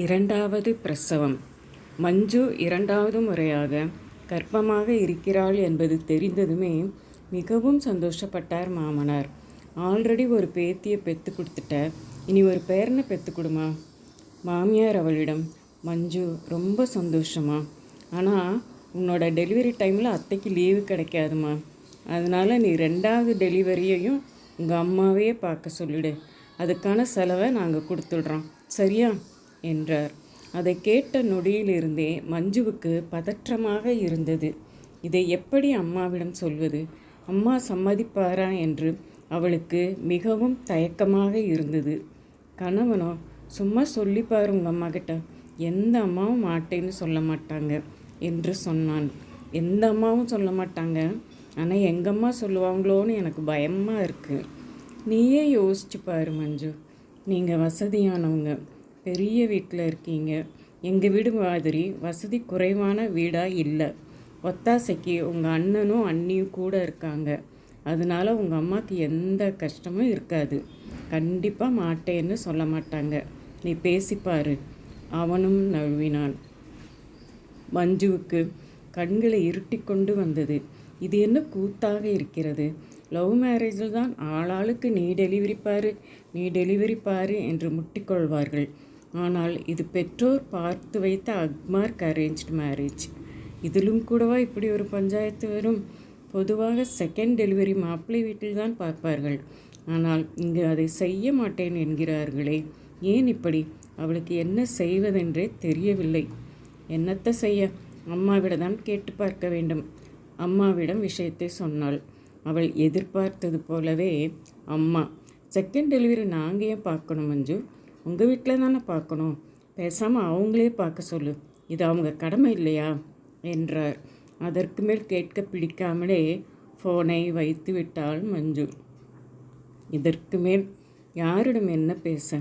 இரண்டாவது பிரசவம். மஞ்சு இரண்டாவது முறையாக கர்ப்பமாக இருக்கிறாள் என்பது தெரிந்ததுமே மிகவும் சந்தோஷப்பட்டார் மாமனார். ஆல்ரெடி ஒரு பேத்தியை பெற்று கொடுத்துட்ட, இனி ஒரு பேரனை பெற்று கொடுமா. மாமியார் அவளிடம், மஞ்சு ரொம்ப சந்தோஷமா, ஆனால் உன்னோட டெலிவரி டைமில் அத்தைக்கு லீவு கிடைக்காதுமா, அதனால் நீ ரெண்டாவது டெலிவரியையும் உங்கள் அம்மாவையே பார்க்க சொல்லிடு, அதுக்கான செலவை நாங்கள் கொடுத்துடுறோம், சரியா என்றார். அதை கேட்ட நொடியிலிருந்தே மஞ்சுவுக்கு பதற்றமாக இருந்தது. இதை எப்படி அம்மாவிடம் சொல்வது, அம்மா சம்மதிப்பாரா என்று அவளுக்கு மிகவும் தயக்கமாக இருந்தது. கணவனோ, சும்மா சொல்லிப்பாரு உங்கள் அம்மா கிட்ட, எந்த அம்மாவும் மாட்டேன்னு சொல்ல மாட்டாங்க என்று சொன்னான். எந்த அம்மாவும் சொல்ல மாட்டாங்க, ஆனால் எங்கள் அம்மா சொல்லுவாங்களோன்னு எனக்கு பயமாக இருக்குது. நீயே யோசிச்சு பாரு மஞ்சு, நீங்கள் வசதியானவங்க, பெரிய வீட்டில் இருக்கீங்க. எங்கள் வீடு மாதிரி வசதி குறைவான வீடாக இல்லை. ஒத்தாசைக்கு உங்கள் அண்ணனும் அண்ணியும் கூட இருக்காங்க. அதனால் உங்கள் அம்மாவுக்கு எந்த கஷ்டமும் இருக்காது. கண்டிப்பாக மாட்டேன்னு சொல்ல மாட்டாங்க, நீ பேசிப்பாரு. அவனும் நழுவினான். மஞ்சுவுக்கு கண்களை இருட்டி கொண்டு வந்தது. இது என்ன கூத்தாக இருக்கிறது? லவ் மேரேஜில் தான் ஆளாளுக்கு நீ டெலிவரி பாரு என்று முட்டிக்கொள்வார்கள். ஆனால் இது பெற்றோர் பார்த்து வைத்த அக்மார்க் அரேஞ்ச்டு மேரேஜ். இதிலும் கூடவா இப்படி ஒரு பஞ்சாயத்து வரும்? பொதுவாக செகண்ட் டெலிவரி மாப்பிள்ளை வீட்டில் தான் பார்ப்பார்கள். ஆனால் இங்கு அதை செய்ய மாட்டேன் என்கிறார்களே, ஏன் இப்படி? அவளுக்கு என்ன செய்வதென்றே தெரியவில்லை. என்னத்தை செய்ய, அம்மாவிடம் தான் கேட்டு பார்க்க வேண்டும். அம்மாவிடம் விஷயத்தை சொன்னாள். அவள் எதிர்பார்த்தது போலவே, அம்மா, செகண்ட் டெலிவரி நாங்கள் ஏன் பார்க்கணும் மஞ்சு? உங்கள் வீட்டில் தானே பார்க்கணும், பேசாமல் அவங்களே பார்க்க சொல்லு, இது அவங்க கடமை இல்லையா என்றார். அதற்கு மேல் கேட்க பிடிக்காமலே ஃபோனை வைத்து விட்டாள் மஞ்சு. இதற்கு மேல் யாரிடம் என்ன பேச?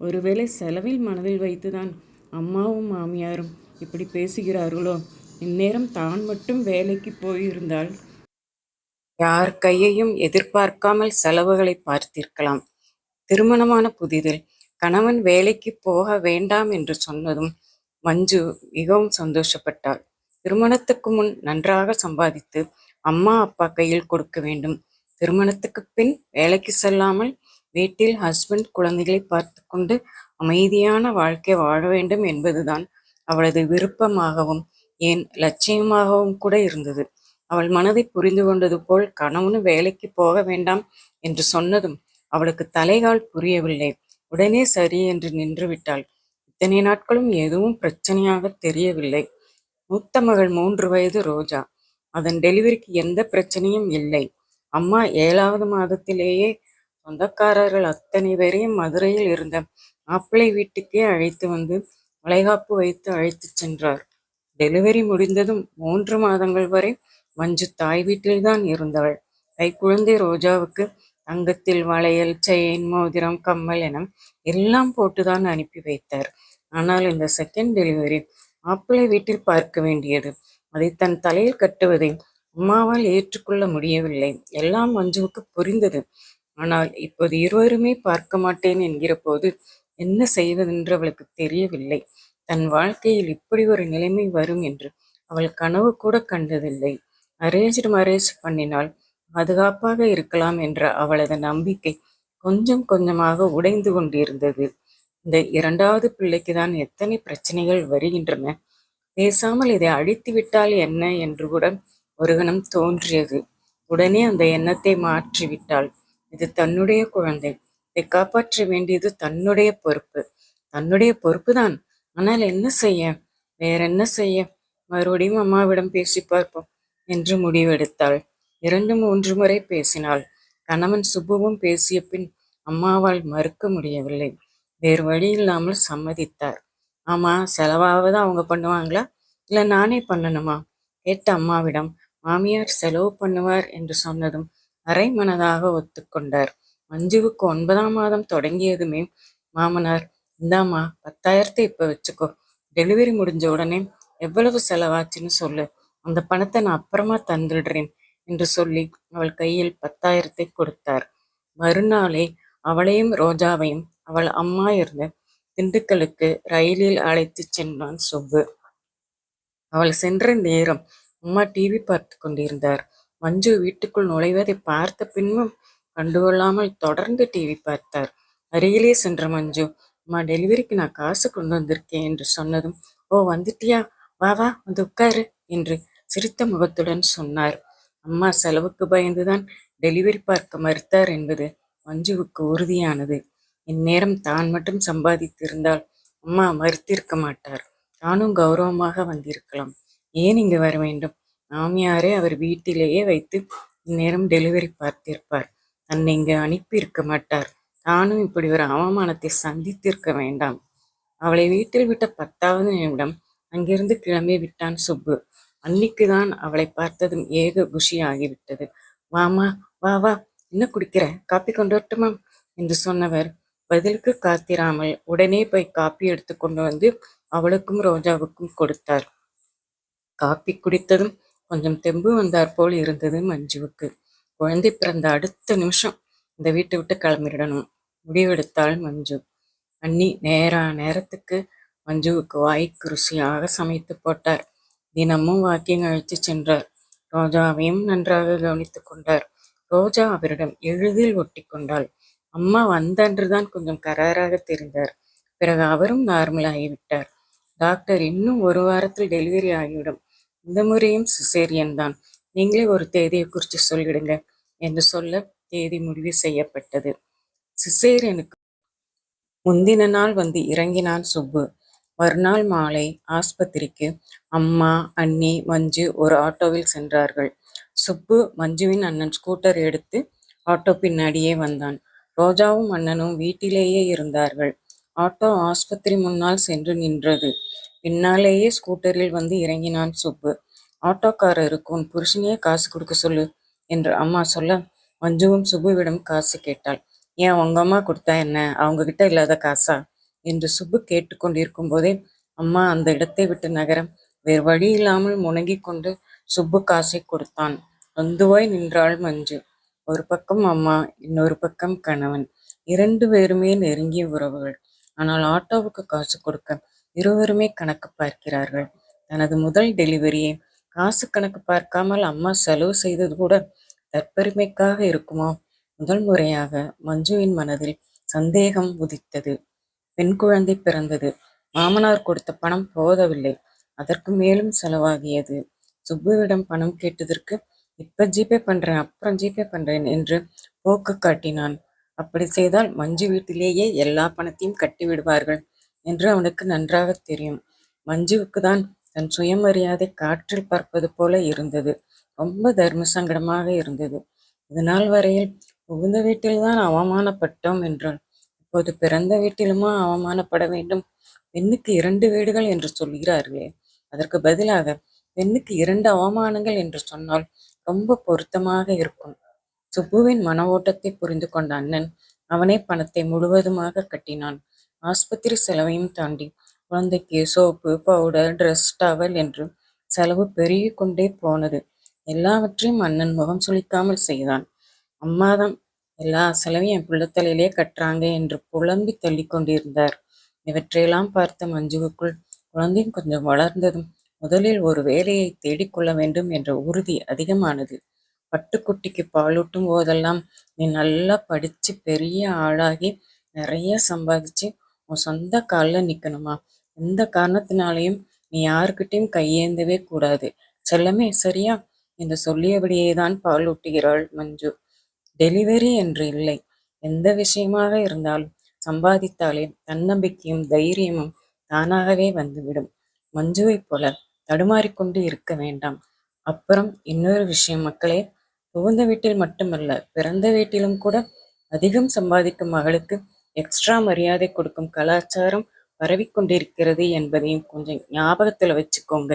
ஒருவேளை செலவில் மனதில் வைத்துதான் அம்மாவும் மாமியாரும் இப்படி பேசுகிறார்களோ? இந்நேரம் தான் மட்டும் வேலைக்கு போயிருந்தால் யார் கையையும் எதிர்பார்க்காமல் செலவுகளை பார்த்திருக்கலாம். திருமணமான புதிதில் கணவன் வேலைக்கு போக வேண்டாம் என்று சொன்னதும் மஞ்சு மிகவும் சந்தோஷப்பட்டாள். திருமணத்துக்கு முன் நன்றாக சம்பாதித்து அம்மா அப்பா கையில் கொடுக்க வேண்டும். திருமணத்துக்கு பின் வேலைக்கு செல்லாமல் வீட்டில் ஹஸ்பண்ட் குழந்தைகளை பார்த்து கொண்டு அமைதியான வாழ்க்கை வாழ வேண்டும் என்பதுதான் அவளது விருப்பமாகவும் ஏன் லட்சியமாகவும் கூட இருந்தது. அவள் மனதை புரிந்து கொண்டது போல் கணவனும் வேலைக்கு போக வேண்டாம் என்று சொன்னதும் அவளுக்கு தலைகால் புரியவில்லை. உடனே சரி என்று நின்று விட்டாள். இத்தனை நாட்களும் எதுவும் பிரச்சனையாக தெரியவில்லை. மூத்த மகள் 3 வயது ரோஜா. அதன் டெலிவரிக்கு எந்த பிரச்சனையும் இல்லை. அம்மா 7வது மாதத்திலேயே சொந்தக்காரர்கள் அத்தனை பேரையும் மதுரையில் இருந்த மாப்பிள்ளை வீட்டுக்கே அழைத்து வந்து வளைகாப்பு வைத்து அழைத்து சென்றார். டெலிவரி முடிந்ததும் 3 மாதங்கள் வரை மஞ்சு தாய் வீட்டில்தான் இருந்தாள். கைக்குழந்தை ரோஜாவுக்கு தங்கத்தில் வளையல், செயின், மோதிரம், கம்மல் என எல்லாம் போட்டுதான் அனுப்பி வைத்தார். ஆனால் இந்த செகண்ட் டெலிவரி மாப்பிள்ளை வீட்டில் பார்க்க வேண்டியது. அதை தன் தலையில் கட்டுவதை அம்மாவால் ஏற்றுக்கொள்ள முடியவில்லை. எல்லாம் மஞ்சுவுக்கு புரிந்தது. ஆனால் இப்போது இருவருமே பார்க்க மாட்டேன் என்கிற போது என்ன செய்வதென்று அவளுக்கு தெரியவில்லை. தன் வாழ்க்கையில் இப்படி ஒரு நிலைமை வரும் என்று அவள் கனவு கூட கண்டதில்லை. அரேஞ்ச்டு மேரேஜ் பண்ணினால் பாதுகாப்பாக இருக்கலாம் என்ற அவளது நம்பிக்கை கொஞ்சம் கொஞ்சமாக உடைந்து கொண்டிருந்தது. இந்த 2வது பிள்ளைக்கு தான் எத்தனை பிரச்சனைகள் வருகின்றன. பேசாமல் இதை அழித்து விட்டால் என்ன என்று கூட ஒரு கணம் தோன்றியது. உடனே அந்த எண்ணத்தை மாற்றிவிட்டாள். இது தன்னுடைய குழந்தை, இதை காப்பாற்ற வேண்டியது தன்னுடைய பொறுப்பு தான். ஆனால் என்ன செய்ய, வேறென்ன செய்ய? மறுபடியும் அம்மாவிடம் பேசி பார்ப்போம் என்று முடிவெடுத்தாள். 2-3 முறை பேசினாள். கணவன் சுப்புவும் பேசிய பின் அம்மாவால் மறுக்க முடியவில்லை. வேறு வழி இல்லாமல் சம்மதித்தார். ஆமா, செலவாவது அவங்க பண்ணுவாங்களா, இல்லை நானே பண்ணணுமா கேட்ட அம்மாவிடம் மாமியார் செலவு பண்ணுவார் என்று சொன்னதும் அரை மனதாக ஒத்துக்கொண்டார். மஞ்சுவுக்கு 9ஆம் மாதம் தொடங்கியதுமே மாமனார், இந்தாம்மா 10,000 இப்போ வச்சுக்கோ, டெலிவரி முடிஞ்ச உடனே எவ்வளவு செலவாச்சுன்னு சொல்லு, அந்த பணத்தை நான் அப்புறமா தந்துடுறேன் என்று சொல்லி அவள் கையில் 10,000 கொடுத்தார். மறுநாளே அவளையும் ரோஜாவையும் அவள் அம்மா இருந்த திண்டுக்கலுக்கு ரயிலில் அழைத்துச் சென்றான் சுப்பு. அவள் சென்ற நேரம் அம்மா டிவி பார்த்து கொண்டிருந்தார். மஞ்சு வீட்டுக்குள் நுழைவதை பார்த்த பின்பும் கண்டுகொள்ளாமல் தொடர்ந்து டிவி பார்த்தார். அருகிலே சென்ற மஞ்சு, அம்மா டெலிவரிக்கு நான் காசு கொண்டு வந்திருக்கேன் என்று சொன்னதும், ஓ வந்துட்டியா, வா வா வந்து உட்காரு என்று சிரித்த முகத்துடன் சொன்னார். அம்மா செலவுக்கு பயந்துதான் டெலிவரி பார்க்க மறுத்தார் என்பது மஞ்சுவுக்கு உறுதியானது. இந்நேரம் தான் மட்டும் சம்பாதித்திருந்தால் அம்மா மறுத்திருக்க மாட்டார். தானும் கௌரவமாக வந்திருக்கலாம். ஏன் இங்கு வர வேண்டும்? மாமியாரே அவர் வீட்டிலேயே வைத்து இந்நேரம் டெலிவரி பார்த்திருப்பார். தன்னை இங்கு அனுப்பியிருக்க மாட்டார். தானும் இப்படி ஒரு அவமானத்தை சந்தித்திருக்க வேண்டாம். அவளை வீட்டில் விட்ட 10வது நிமிடம் அங்கிருந்து கிளம்பி விட்டான் சுப்பு. அன்னிக்குதான் அவளை பார்த்ததும் ஏக குஷி ஆகிவிட்டது. வாமா, வா வா, என்ன குடிக்கிற, காப்பி கொண்டு வரட்டுமா என்று சொன்னவர் பதிலுக்கு காத்திராமல் உடனே போய் காப்பி எடுத்து கொண்டு வந்து அவளுக்கும் ரோஜாவுக்கும் கொடுத்தார். காப்பி குடித்ததும் கொஞ்சம் தெம்பு வந்தாற் போல் இருந்தது மஞ்சுவுக்கு. குழந்தை பிறந்த அடுத்த நிமிஷம் இந்த வீட்டை விட்டு கிளம்பிடணும் முடிவெடுத்தாள் மஞ்சு. அண்ணி நேரத்துக்கு மஞ்சுவுக்கு வாய்க்கு ருசியாக சமைத்து போட்டார். தினமும் வாக்கிங் அழைத்து சென்றார். ரோஜாவையும் நன்றாக கவனித்து கொண்டார். ரோஜா அவரிடம் எளிதில் ஒட்டி கொண்டாள். அம்மா வந்தன்றுதான் கொஞ்சம் கராராக தெரிந்தார். பிறகு அவரும் நார்மல் ஆகிவிட்டார். டாக்டர் இன்னும் 1 வாரத்தில் டெலிவரி ஆகிவிடும், இந்த முறையும் சிசேரியன் தான், நீங்களே ஒரு தேதியை குறித்து சொல்லிடுங்க என்று சொல்ல தேதி முடிவு செய்யப்பட்டது. சிசேரியனுக்கு முந்தின நாள் வந்து இறங்கினான் சுப்பு. மறுநாள் மாலை ஆஸ்பத்திரிக்கு அம்மா, அண்ணி, மஞ்சு ஒரு ஆட்டோவில் சென்றார்கள். சுப்பு மஞ்சுவின் அண்ணன் ஸ்கூட்டர் எடுத்து ஆட்டோ பின்னாடியே வந்தான். ரோஜாவும் அண்ணனும் வீட்டிலேயே இருந்தார்கள். ஆட்டோ ஆஸ்பத்திரி முன்னால் சென்று நின்றது. பின்னாலேயே ஸ்கூட்டரில் வந்து இறங்கினான் சுப்பு. ஆட்டோக்காரருக்கு உன் புருஷனையே காசு கொடுக்க சொல்லு என்று அம்மா சொல்ல, மஞ்சுவும் சுப்புவிடம் காசு கேட்டாள். ஏன் உங்க அம்மா கொடுத்தா என்ன, அவங்க கிட்ட இல்லாத காசா என்று சுப்பு கேட்டுக்கொண்டிருக்கும் போதே அம்மா அந்த இடத்தை விட்டு நகர வேறு வழி இல்லாமல் முணங்கி கொண்டு சுப்பு காசை கொடுத்தான். நொந்துவாய் நின்றாள் மஞ்சு. ஒரு பக்கம் அம்மா, இன்னொரு பக்கம் கணவன். 2 பேருமே நெருங்கிய உறவுகள். ஆனால் ஆட்டோவுக்கு காசு கொடுக்க இருவருமே கணக்கு பார்க்கிறார்கள். தனது முதல் டெலிவரியை காசு கணக்கு பார்க்காமல் அம்மா செலவு செய்தது கூட தற்பெருமைக்காக இருக்குமோ? முதல் முறையாக மஞ்சுவின் மனதில் சந்தேகம் உதித்தது. பெண் குழந்தை பிறந்தது. மாமனார் கொடுத்த பணம் போதவில்லை, அதற்கு மேலும் செலவாகியது. சுப்புவிடம் பணம் கேட்டதற்கு இப்ப ஜிபே பண்றேன், அப்புறம் ஜிபே பண்றேன் என்று போக்கு காட்டினான். அப்படி செய்தால் மஞ்சு வீட்டிலேயே எல்லா பணத்தையும் கட்டி விடுவார்கள் என்று அவனுக்கு நன்றாக தெரியும். மஞ்சுவுக்கு தான் தன் சுயமரியாதை காற்றில் பறப்பது போல இருந்தது. ரொம்ப தர்ம சங்கடமாக இருந்தது. இதனால் வரையில் புகுந்த வீட்டில்தான் அவமானப்பட்டோம் என்றாள். இப்போது பிறந்த வீட்டிலுமா அவமானப்பட வேண்டும்? பெண்ணுக்கு 2 வீடுகள் என்று சொல்கிறார்களே, அதற்கு பதிலாக பெண்ணுக்கு 2 அவமானங்கள் என்று சொன்னால் ரொம்ப பொருத்தமாக இருக்கும். சுப்புவின் மன ஓட்டத்தை புரிந்து கொண்ட அண்ணன் அவனே பணத்தை முழுவதுமாக கட்டினான். ஆஸ்பத்திரி செலவையும் தாண்டி குழந்தைக்கு சோப்பு, பவுடர், ட்ரெஸ், டவல் என்று செலவு பெருகி கொண்டே போனது. எல்லாவற்றையும் அண்ணன் முகம் சுளிக்காமல் செய்தான். அம்மாதான் எல்லா செலவையும் என் பிள்ளைத்தலையிலே கட்டுறாங்க என்று புலம்பி தள்ளி கொண்டிருந்தார். இவற்றையெல்லாம் பார்த்த மஞ்சுவுக்குள் குழந்தையும் கொஞ்சம் வளர்ந்ததும் முதலில் ஒரு வேலையை தேடிக்கொள்ள வேண்டும் என்ற உறுதி அதிகமானது. பட்டுக்குட்டிக்கு பாலூட்டும் போதெல்லாம் நீ நல்லா படிச்சு பெரிய ஆளாகி நிறைய சம்பாதிச்சு உன் சொந்த காலில் நிற்கணுமா? எந்த காரணத்தினாலையும் நீ யாருக்கிட்டையும் கையேந்தவே கூடாது செல்லமே, சரியா என்று சொல்லியபடியே தான் பாலூட்டுகிறாள் மஞ்சு. டெலிவரி என்று இல்லை, எந்த விஷயமாக இருந்தாலும் சம்பாதித்தாலே தன்னம்பிக்கையும் தைரியமும் தானாகவே வந்துவிடும். மஞ்சுவைப் போல தடுமாறிக்கொண்டு இருக்க வேண்டாம். அப்புறம் இன்னொரு விஷயம் மக்களே, புகுந்த வீட்டில் மட்டுமல்ல, பிறந்த வீட்டிலும் கூட அதிகம் சம்பாதிக்கும் மகளுக்கு எக்ஸ்ட்ரா மரியாதை கொடுக்கும் கலாச்சாரம் பரவிக்கொண்டிருக்கிறது என்பதையும் கொஞ்சம் ஞாபகத்தில் வச்சுக்கோங்க.